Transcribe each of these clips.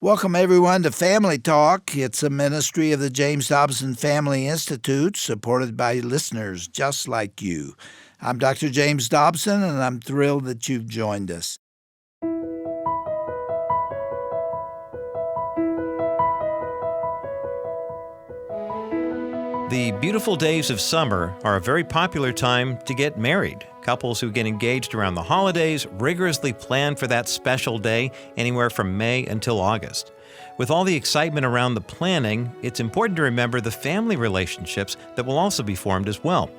Welcome, everyone, to Family Talk. It's a ministry of the James Dobson Family Institute, supported by listeners just like you. I'm Dr. James Dobson, and I'm thrilled that you've joined us. The beautiful days of summer are a very popular time to get married. Couples who get engaged around the holidays rigorously plan for that special day anywhere from May until August. With all the excitement around the planning, it's important to remember the family relationships that will also be formed as well.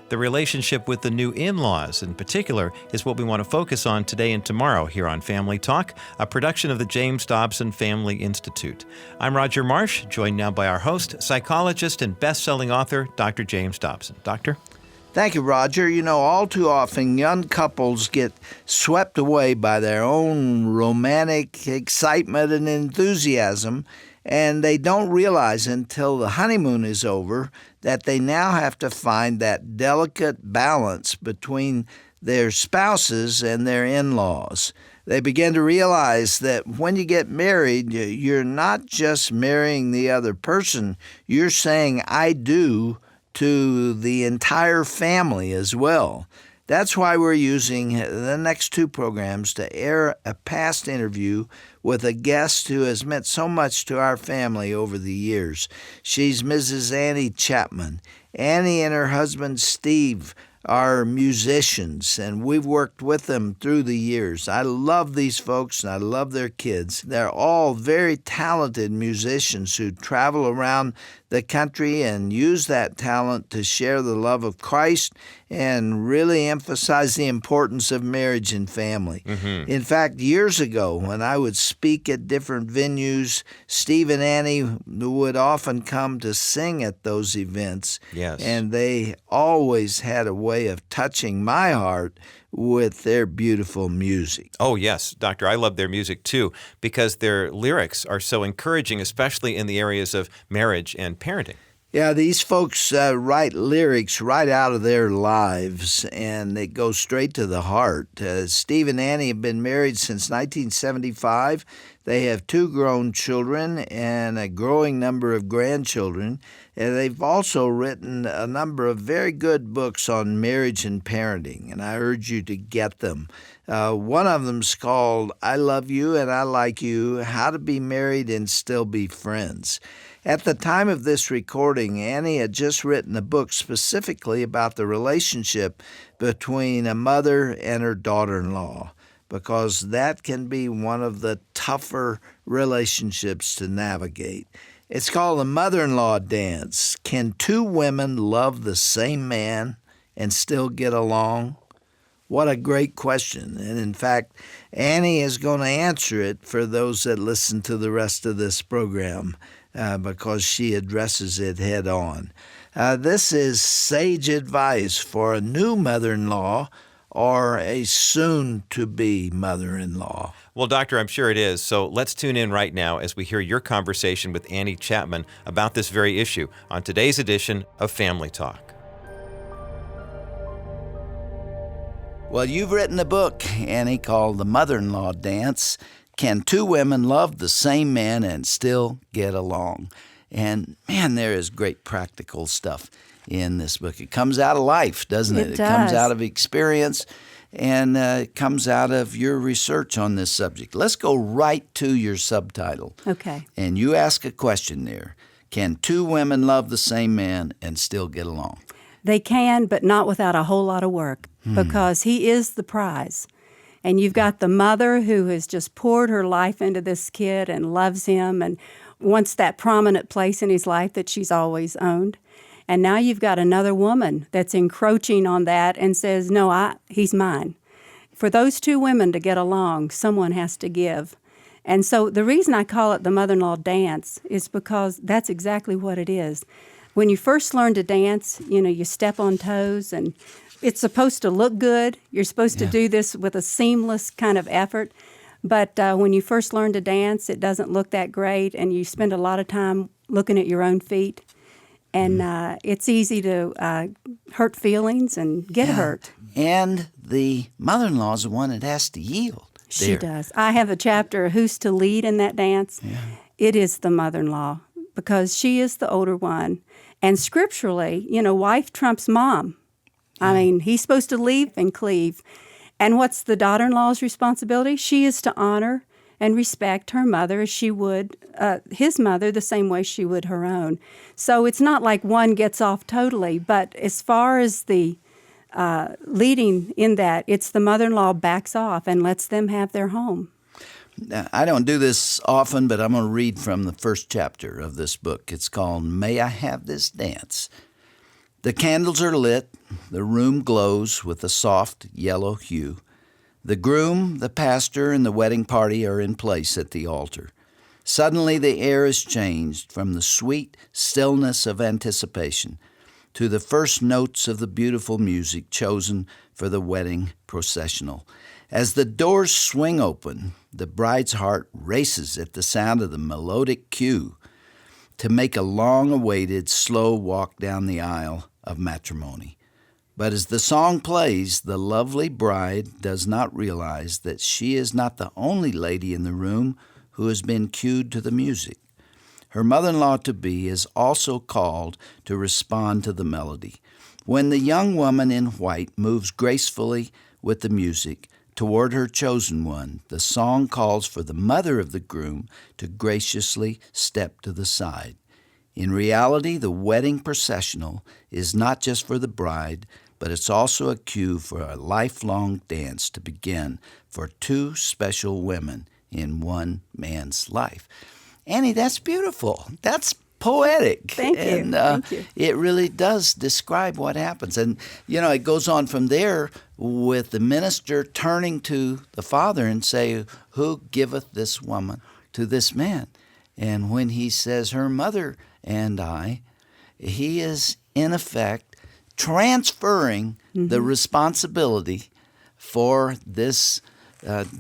The relationship with the new in-laws, in particular, is what we want to focus on today and tomorrow here on Family Talk, a production of the James Dobson Family Institute. I'm Roger Marsh, joined now by our host, psychologist and best-selling author, Dr. James Dobson. Doctor? Thank you, Roger. All too often young couples get swept away by their own romantic excitement and enthusiasm, and they don't realize until the honeymoon is over that they now have to find that delicate balance between their spouses and their in-laws. They begin to realize that when you get married, you're not just marrying the other person, you're saying I do to the entire family as well. That's why we're using the next two programs to air a past interview with a guest who has meant so much to our family over the years. She's Mrs. Annie Chapman. Annie and her husband Steve are musicians, and we've worked with them through the years. I love these folks, and I love their kids. They're all very talented musicians who travel around the country and use that talent to share the love of Christ and really emphasize the importance of marriage and family. In fact, years ago, when I would speak at different venues, Steve and Annie would often come to sing at those events. Yes. And they always had a way of touching my heart with their beautiful music. Oh, yes, Doctor, I love their music too, because their lyrics are so encouraging, especially in the areas of marriage and parenting. Yeah, these folks write lyrics right out of their lives, and they go straight to the heart. Steve and Annie have been married since 1975. They have 2 grown children and a growing number of grandchildren. And they've also written a number of very good books on marriage and parenting, and I urge you to get them. One of them's called I Love You and I Like You, How to Be Married and Still Be Friends. At the time of this recording, Annie had just written a book specifically about the relationship between a mother and her daughter-in-law, because that can be one of the tougher relationships to navigate. It's called the mother-in-law dance. Can 2 women love the same man and still get along? What a great question. And in fact, Annie is going to answer it for those that listen to the rest of this program, because she addresses it head on. This is sage advice for a new mother-in-law or a soon-to-be mother-in-law. Well, Doctor, I'm sure it is. So let's tune in right now as we hear your conversation with Annie Chapman about this very issue on today's edition of Family Talk. Well, you've written a book, Annie, called The Mother-in-Law Dance. Can 2 women love the same man and still get along? And, man, there is great practical stuff in this book. It comes out of life, doesn't it? It It does. comes out of experience, and it comes out of your research on this subject. Let's go right to your subtitle. Okay. And you ask a question there. Can 2 women love the same man and still get along? They can, but not without a whole lot of work, because he is the prize. And you've got the mother who has just poured her life into this kid and loves him and wants that prominent place in his life that she's always owned. And now you've got another woman that's encroaching on that and says, no, he's mine. For those 2 women to get along, someone has to give. And so the reason I call it the mother-in-law dance is because that's exactly what it is. When you first learn to dance, you step on toes, and it's supposed to look good. You're supposed to do this with a seamless kind of effort. But when you first learn to dance, it doesn't look that great, and you spend a lot of time looking at your own feet. And it's easy to hurt feelings and get hurt. And the mother-in-law is the one that has to yield. She does. I have a chapter, Who's to Lead in that dance. Yeah. It is the mother-in-law because she is the older one. And scripturally, wife trumps mom. I mean, he's supposed to leave and cleave. And what's the daughter-in-law's responsibility? She is to honor and respect her mother as she would his mother, the same way she would her own. So it's not like one gets off totally, but as far as the leading in that, it's the mother-in-law backs off and lets them have their home. Now, I don't do this often, but I'm going to read from the first chapter of this book. It's called May I Have This Dance? The candles are lit. The room glows with a soft yellow hue. The groom, the pastor, and the wedding party are in place at the altar. Suddenly the air is changed from the sweet stillness of anticipation to the first notes of the beautiful music chosen for the wedding processional. As the doors swing open, the bride's heart races at the sound of the melodic cue to make a long-awaited, slow walk down the aisle of matrimony. But as the song plays, the lovely bride does not realize that she is not the only lady in the room who has been cued to the music. Her mother-in-law-to-be is also called to respond to the melody. When the young woman in white moves gracefully with the music toward her chosen one, the song calls for the mother of the groom to graciously step to the side. In reality, the wedding processional is not just for the bride, but it's also a cue for a lifelong dance to begin for two special women in one man's life. Annie, that's beautiful. That's poetic. Thank you. And Thank you. It really does describe what happens. And, it goes on from there with the minister turning to the father and say, who giveth this woman to this man? And when he says, her mother and I, he is, in effect, transferring the responsibility for this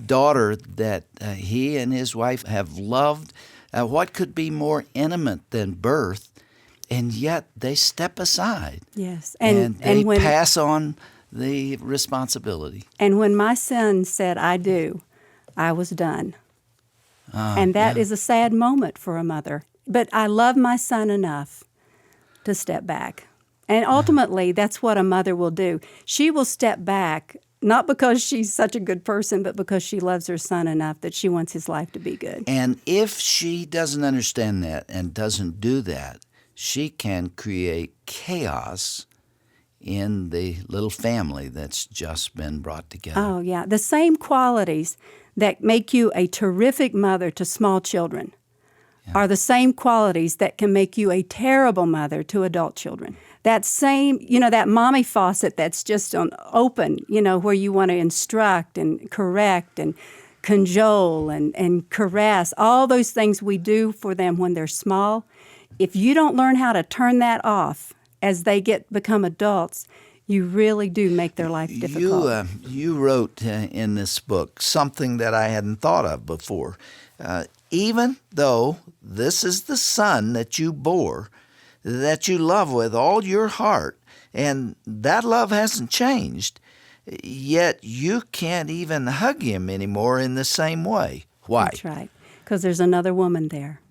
daughter that he and his wife have loved. What could be more intimate than birth? And yet they step aside. Yes. And they when, pass on the responsibility. And when my son said, I do, I was done. And that is a sad moment for a mother. But I love my son enough to step back. And ultimately, that's what a mother will do. She will step back, not because she's such a good person, but because she loves her son enough that she wants his life to be good. And if she doesn't understand that and doesn't do that, she can create chaos in the little family that's just been brought together. Oh, yeah. The same qualities that make you a terrific mother to small children are the same qualities that can make you a terrible mother to adult children. That same, that mommy faucet that's just open, where you want to instruct and correct and cajole and caress, all those things we do for them when they're small. If you don't learn how to turn that off as they become adults, you really do make their life difficult. You wrote in this book something that I hadn't thought of before. Even though this is the son that you bore, that you love with all your heart, and that love hasn't changed, yet you can't even hug him anymore in the same way. Why? That's right, because there's another woman there.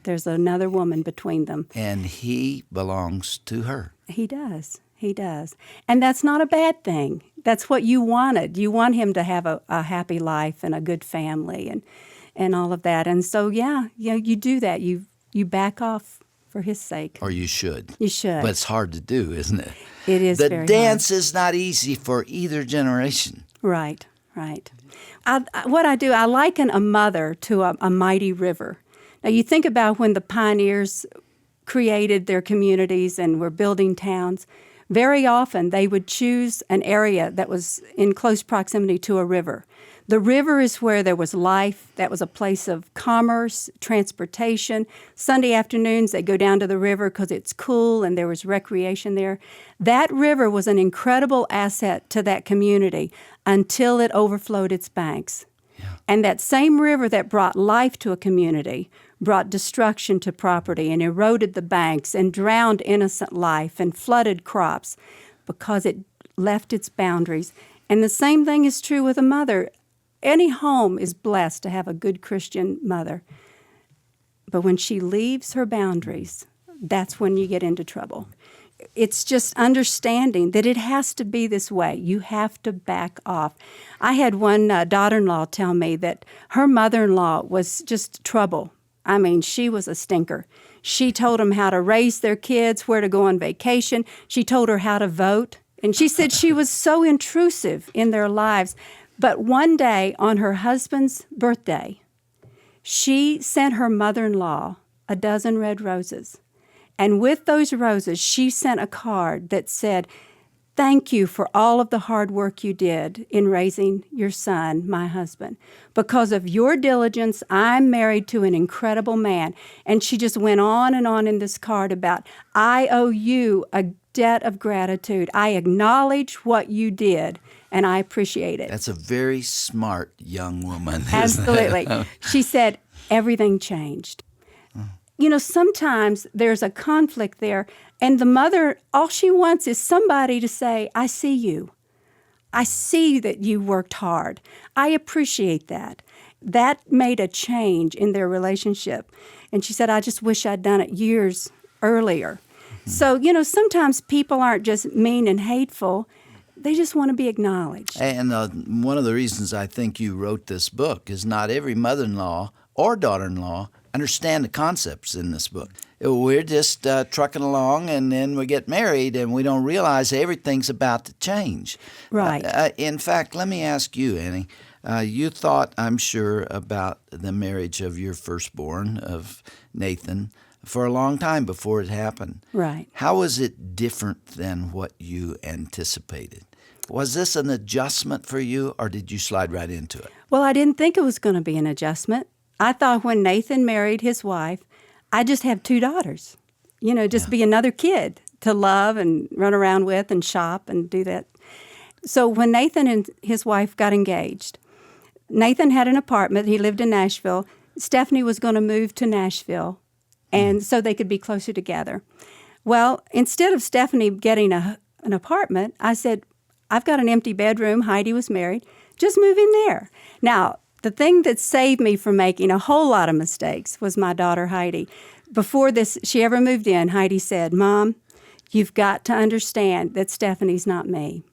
There's another woman between them. And he belongs to her. He does. He does. And that's not a bad thing. That's what you wanted. You want him to have a happy life and a good family and all of that. And so, you do that. You back off for his sake. Or you should. You should. But it's hard to do, isn't it? It is very hard. The dance is not easy for either generation. Right. What I do, I liken a mother to a mighty river. Now, you think about when the pioneers created their communities and were building towns, very often they would choose an area that was in close proximity to a river. The river is where there was life. That was a place of commerce, transportation. Sunday afternoons, they'd go down to the river because it's cool and there was recreation there. That river was an incredible asset to that community until it overflowed its banks. Yeah. And that same river that brought life to a community brought destruction to property and eroded the banks and drowned innocent life and flooded crops because it left its boundaries. And the same thing is true with a mother. any home is blessed to have a good Christian mother. But when she leaves her boundaries, that's when you get into trouble. It's just understanding that it has to be this way. You have to back off. I had one daughter-in-law tell me that her mother-in-law was just trouble. I mean, she was a stinker. She told them how to raise their kids, where to go on vacation. She told her how to vote. And she said she was so intrusive in their lives. But one day, on her husband's birthday, she sent her mother-in-law a dozen red roses. And with those roses, she sent a card that said, "Thank you for all of the hard work you did in raising your son, my husband. Because of your diligence, I'm married to an incredible man." And she just went on in this card about, "I owe you a debt of gratitude. I acknowledge what you did, and I appreciate it." That's a very smart young woman. Absolutely. She said, everything changed. You know, sometimes there's a conflict there, and the mother, all she wants is somebody to say, "I see you. I see that you worked hard. I appreciate that." That made a change in their relationship. And she said, "I just wish I'd done it years earlier." Mm-hmm. So, you know, sometimes people aren't just mean and hateful. They just want to be acknowledged. And one of the reasons I think you wrote this book is not every mother-in-law or daughter-in-law understand the concepts in this book. We're just trucking along, and then we get married, and we don't realize everything's about to change. Right. In fact, let me ask you, Annie. You thought, I'm sure, about the marriage of your firstborn, of Nathan, for a long time before it happened. Right. How was it different than what you anticipated? Was this an adjustment for you, or did you slide right into it? Well, I didn't think it was going to be an adjustment. I thought when Nathan married his wife, I'd just have 2 daughters, you know, just be another kid to love and run around with and shop and do that. So when Nathan and his wife got engaged, Nathan had an apartment. He lived in Nashville. Stephanie was going to move to Nashville, and so they could be closer together. Well, instead of Stephanie getting an apartment, I said, "I've got an empty bedroom." Heidi was married. "Just move in there." Now, the thing that saved me from making a whole lot of mistakes was my daughter, Heidi. Before she ever moved in, Heidi said, "Mom, you've got to understand that Stephanie's not me.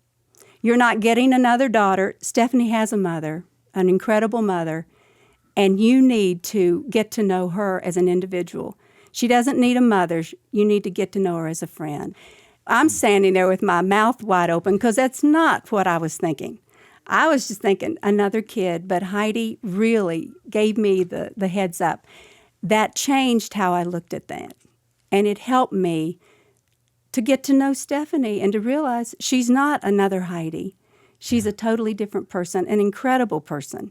You're not getting another daughter. Stephanie has a mother, an incredible mother, and you need to get to know her as an individual. She doesn't need a mother. You need to get to know her as a friend." I'm standing there with my mouth wide open because that's not what I was thinking. I was just thinking another kid, but Heidi really gave me the heads up. That changed how I looked at that, and it helped me to get to know Stephanie and to realize she's not another Heidi. She's a totally different person, an incredible person.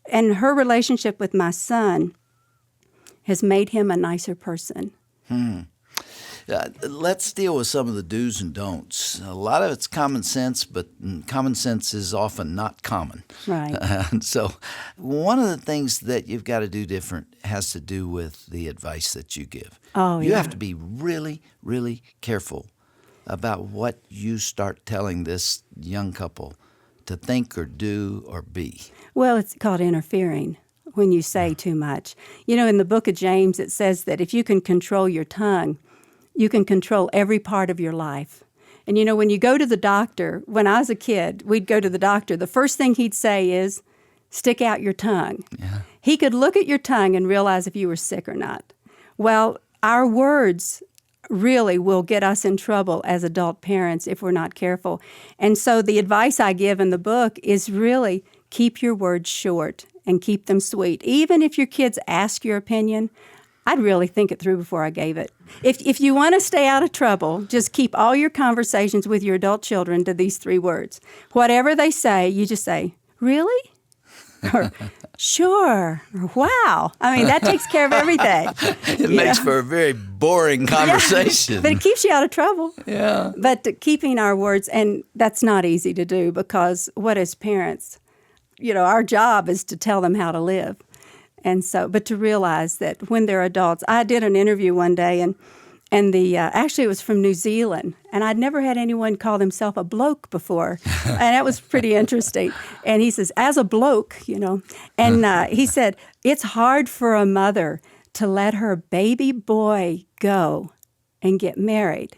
And her relationship with my son has made him a nicer person. Let's deal with some of the do's and don'ts. A lot of it's common sense, but common sense is often not common. Right. And so one of the things that you've got to do different has to do with the advice that you give. Oh, You yeah. have to be really, really careful about what you start telling this young couple to think or do or be. Well, it's called interfering when you say too much. You know, in the book of James, it says that if you can control your tongue, you can control every part of your life. And you know, when you go to the doctor, when I was a kid, we'd go to the doctor, the first thing he'd say is, "Stick out your tongue." Yeah. He could look at your tongue and realize if you were sick or not. Well, our words really will get us in trouble as adult parents if we're not careful. And so the advice I give in the book is really keep your words short and keep them sweet. Even if your kids ask your opinion, I'd really think it through before I gave it. If you want to stay out of trouble, just keep all your conversations with your adult children to these 3 words. Whatever they say, you just say, "Really?" Or "Sure," or "Wow." I mean, that takes care of everything. It makes for a very boring conversation. Yeah, but it keeps you out of trouble. Yeah. But keeping our words, and that's not easy to do because what as parents, you know, our job is to tell them how to live. And so, but to realize that when they're adults, I did an interview one day, and And actually, it was from New Zealand. And I'd never had anyone call himself a bloke before. And that was pretty interesting. And he says, as a bloke, And he said, it's hard for a mother to let her baby boy go and get married.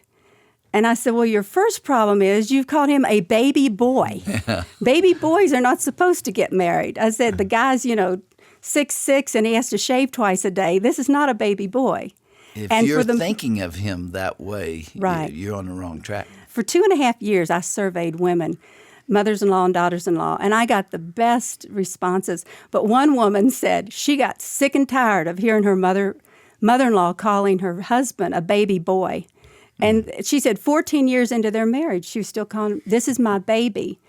And I said, well, your first problem is you've called him a baby boy. Baby boys are not supposed to get married. I said, the guy's, 6'6", and he has to shave twice a day. This is not a baby boy. If you're thinking of him that way, right, you're on the wrong track. For 2.5 years, I surveyed women, mothers-in-law and daughters-in-law, and I got the best responses. But one woman said she got sick and tired of hearing her mother-in-law calling her husband a baby boy. And she said 14 years into their marriage, she was still calling him, this is my baby.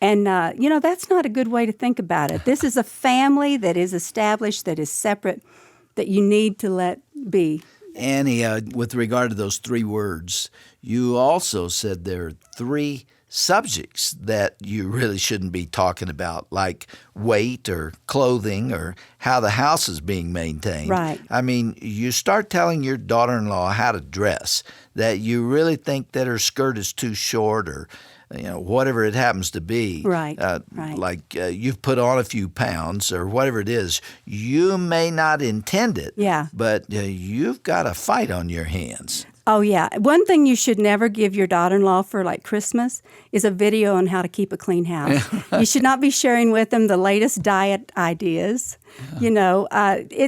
And, that's not a good way to think about it. This is a family that is established, that is separate, that you need to let be. Annie, with regard to those 3 words, you also said there are 3 subjects that you really shouldn't be talking about, like weight or clothing or how the house is being maintained. Right. I mean, you start telling your daughter-in-law how to dress, that you really think that her skirt is too short or whatever it happens to be. Right, right. Like you've put on a few pounds or whatever it is. You may not intend it, yeah, but you've got a fight on your hands. Oh, yeah. One thing you should never give your daughter-in-law for, Christmas is a video on how to keep a clean house. You should not be sharing with them the latest diet ideas. Yeah.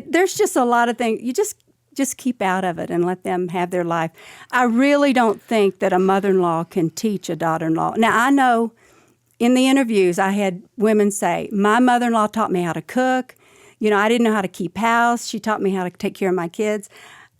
There's just a lot of things. You just keep out of it and let them have their life. I really don't think that a mother-in-law can teach a daughter-in-law. Now, I know in the interviews I had women say, my mother-in-law taught me how to cook. I didn't know how to keep house. She taught me how to take care of my kids.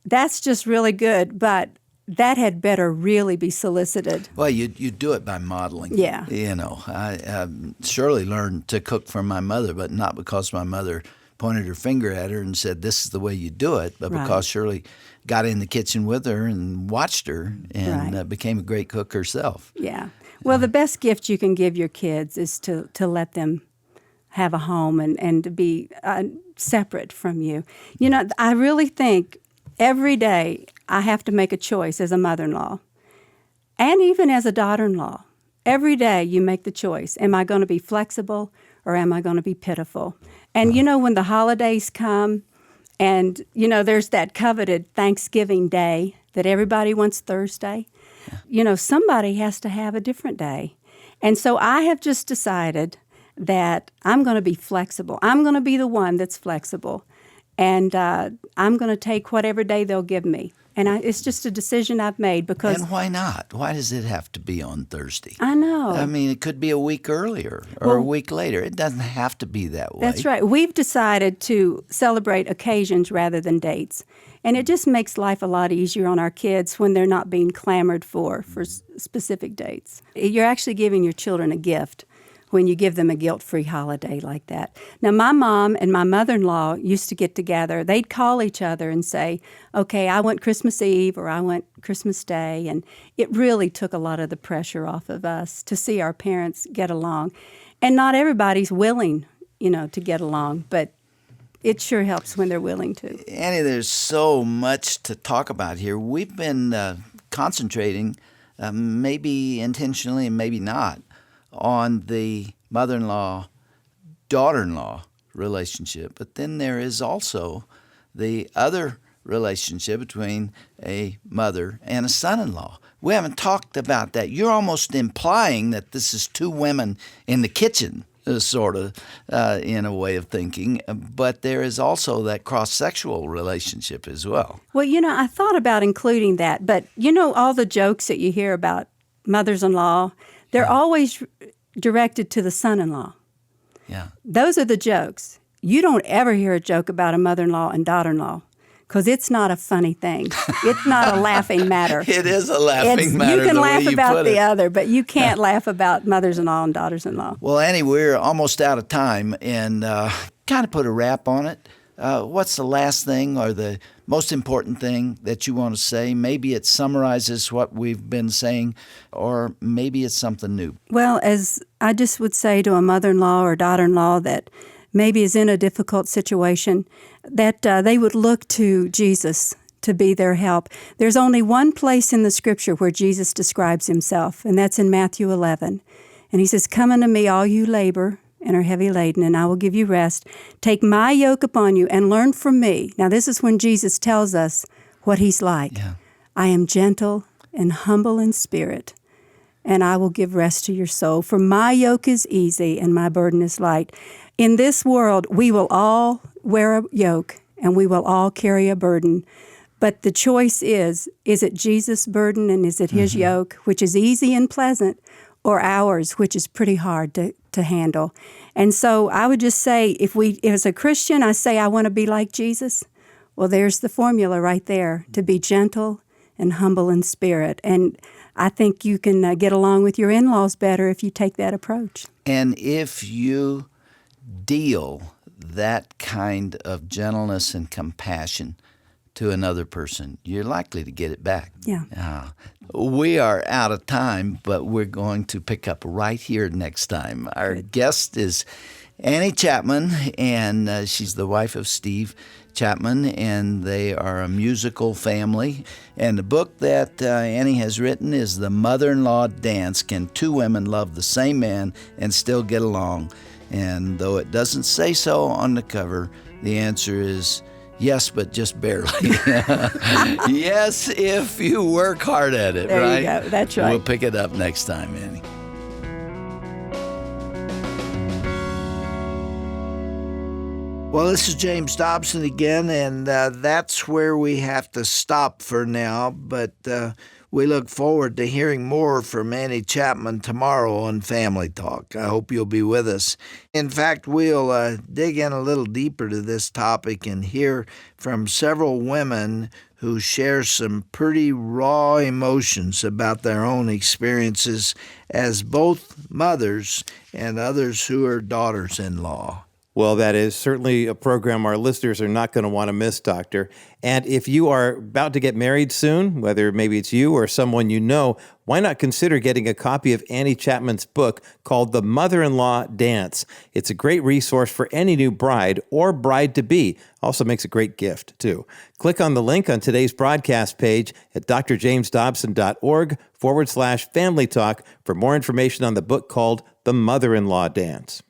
That's just really good, but that had better really be solicited. Well, you do it by modeling. Yeah. I Shirley learned to cook from my mother, but not because my mother pointed her finger at her and said, this is the way you do it, but because Shirley got in the kitchen with her and watched her and became a great cook herself. Yeah. Well, the best gift you can give your kids is to let them have a home and to be separate from you. I really think every day I have to make a choice as a mother-in-law and even as a daughter-in-law. Every day you make the choice. Am I going to be flexible or am I going to be pitiful? And, when the holidays come and, there's that coveted Thanksgiving Day that everybody wants Thursday, somebody has to have a different day. And so I have just decided that I'm going to be flexible. I'm going to be the one that's flexible. And I'm going to take whatever day they'll give me. And it's just a decision I've made because... And why not? Why does it have to be on Thursday? I know. I mean, it could be a week earlier or a week later. It doesn't have to be that way. That's right. We've decided to celebrate occasions rather than dates. And it just makes life a lot easier on our kids when they're not being clamored for specific dates. You're actually giving your children a gift when you give them a guilt-free holiday like that. Now, my mom and my mother-in-law used to get together. They'd call each other and say, okay, I want Christmas Eve or I want Christmas Day. And it really took a lot of the pressure off of us to see our parents get along. And not everybody's willing, to get along, but it sure helps when they're willing to. Annie, there's so much to talk about here. We've been concentrating, maybe intentionally and maybe not, on the mother-in-law, daughter-in-law relationship. But then there is also the other relationship between a mother and a son-in-law. We haven't talked about that. You're almost implying that this is 2 women in the kitchen, sort of, in a way of thinking. But there is also that cross-sexual relationship as well. Well, I thought about including that. But, all the jokes that you hear about mothers-in-law, they're always directed to the son-in-law. Yeah. Those are the jokes. You don't ever hear a joke about a mother-in-law and daughter-in-law because it's not a funny thing. It's not a laughing matter. It is a laughing matter. You can laugh about the it. other, but you can't laugh about mothers-in-law and daughters-in-law. Well, Annie, we're almost out of time, and kind of put a wrap on it. What's the last thing or the most important thing that you want to say? Maybe it summarizes what we've been saying, or maybe it's something new. Well, as I just would say to a mother-in-law or daughter-in-law that maybe is in a difficult situation, that they would look to Jesus to be their help. There's only one place in the Scripture where Jesus describes himself, and that's in Matthew 11. And he says, "Come unto me, all you labor and are heavy laden, and I will give you rest. Take my yoke upon you and learn from me." Now, this is when Jesus tells us what he's like. Yeah. "I am gentle and humble in spirit, and I will give rest to your soul. For my yoke is easy and my burden is light." In this world, we will all wear a yoke and we will all carry a burden. But the choice is it Jesus' burden and is it his yoke, which is easy and pleasant, or ours, which is pretty hard to handle? And so I would just say, if as a Christian, I say I want to be like Jesus, well, there's the formula right there, to be gentle and humble in spirit. And I think you can get along with your in-laws better if you take that approach. And if you deal that kind of gentleness and compassion to another person, you're likely to get it back. Yeah. We are out of time, but we're going to pick up right here next time. Our guest is Annie Chapman, and she's the wife of Steve Chapman, and they are a musical family. And the book that Annie has written is The Mother-in-Law Dance: Can Two Women Love the Same Man and Still Get Along? And though it doesn't say so on the cover, the answer is yes, but just barely. Yes, if you work hard at it, there right? You go. That's right. We'll pick it up next time, Annie. Well, this is James Dobson again, and that's where we have to stop for now, but we look forward to hearing more from Annie Chapman tomorrow on Family Talk. I hope you'll be with us. In fact, we'll dig in a little deeper to this topic and hear from several women who share some pretty raw emotions about their own experiences as both mothers and others who are daughters-in-law. Well, that is certainly a program our listeners are not going to want to miss, Doctor. And if you are about to get married soon, whether maybe it's you or someone you know, why not consider getting a copy of Annie Chapman's book called The Mother-in-Law Dance? It's a great resource for any new bride or bride-to-be. Also makes a great gift, too. Click on the link on today's broadcast page at drjamesdobson.org/family talk for more information on the book called The Mother-in-Law Dance.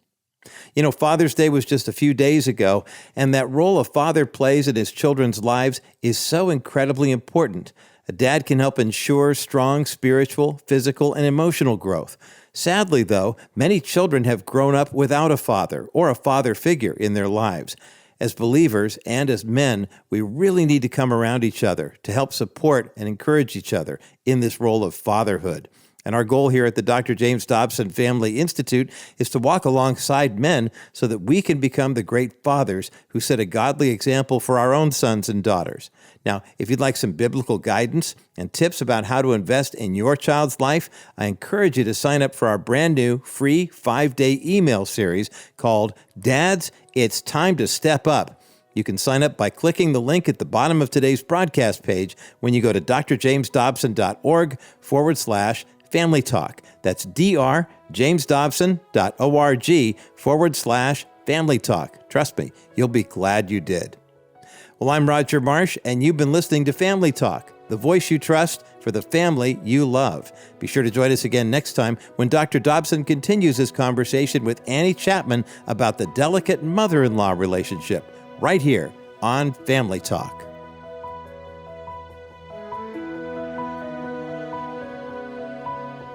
You know, Father's Day was just a few days ago, and that role a father plays in his children's lives is so incredibly important. A dad can help ensure strong spiritual, physical, and emotional growth. Sadly, though, many children have grown up without a father or a father figure in their lives. As believers and as men, we really need to come around each other to help support and encourage each other in this role of fatherhood. And our goal here at the Dr. James Dobson Family Institute is to walk alongside men so that we can become the great fathers who set a godly example for our own sons and daughters. Now, if you'd like some biblical guidance and tips about how to invest in your child's life, I encourage you to sign up for our brand new free 5-day email series called Dads, It's Time to Step Up. You can sign up by clicking the link at the bottom of today's broadcast page when you go to drjamesdobson.org/Family Talk. That's drjamesdobson.org/Family Talk. Trust me, you'll be glad you did. Well, I'm Roger Marsh, and you've been listening to Family Talk, the voice you trust for the family you love. Be sure to join us again next time when Dr. Dobson continues his conversation with Annie Chapman about the delicate mother-in-law relationship, right here on Family Talk.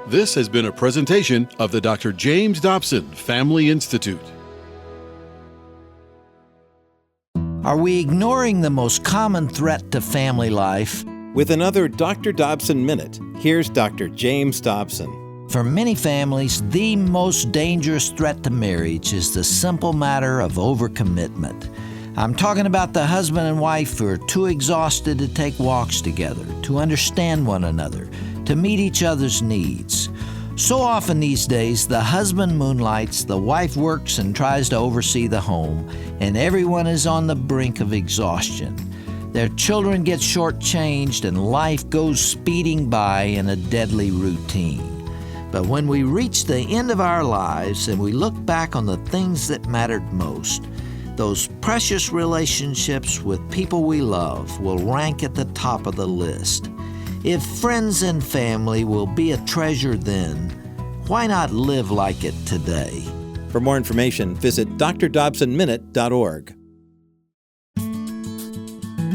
This has been a presentation of the Dr. James Dobson Family Institute. Are we ignoring the most common threat to family life? With another Dr. Dobson Minute, here's Dr. James Dobson. For many families, the most dangerous threat to marriage is the simple matter of overcommitment. I'm talking about the husband and wife who are too exhausted to take walks together, to understand one another, to meet each other's needs. So often these days, the husband moonlights, the wife works and tries to oversee the home, and everyone is on the brink of exhaustion. Their children get shortchanged, and life goes speeding by in a deadly routine. But when we reach the end of our lives and we look back on the things that mattered most, those precious relationships with people we love will rank at the top of the list. If friends and family will be a treasure then, why not live like it today? For more information, visit drdobsonminute.org.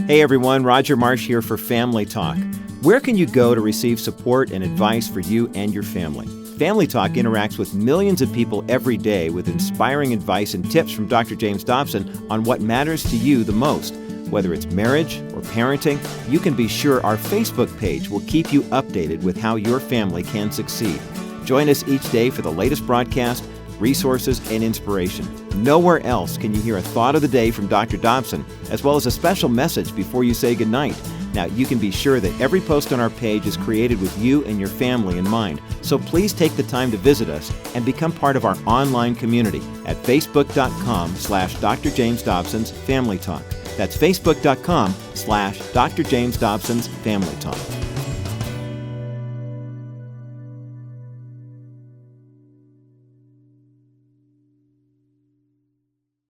Hey everyone, Roger Marsh here for Family Talk. Where can you go to receive support and advice for you and your family? Family Talk interacts with millions of people every day with inspiring advice and tips from Dr. James Dobson on what matters to you the most. Whether it's marriage or parenting, you can be sure our Facebook page will keep you updated with how your family can succeed. Join us each day for the latest broadcast, resources, and inspiration. Nowhere else can you hear a thought of the day from Dr. Dobson, as well as a special message before you say goodnight. Now, you can be sure that every post on our page is created with you and your family in mind. So please take the time to visit us and become part of our online community at facebook.com/Dr. James Dobson's Family Talk. That's facebook.com/Dr. James Dobson's Family Talk.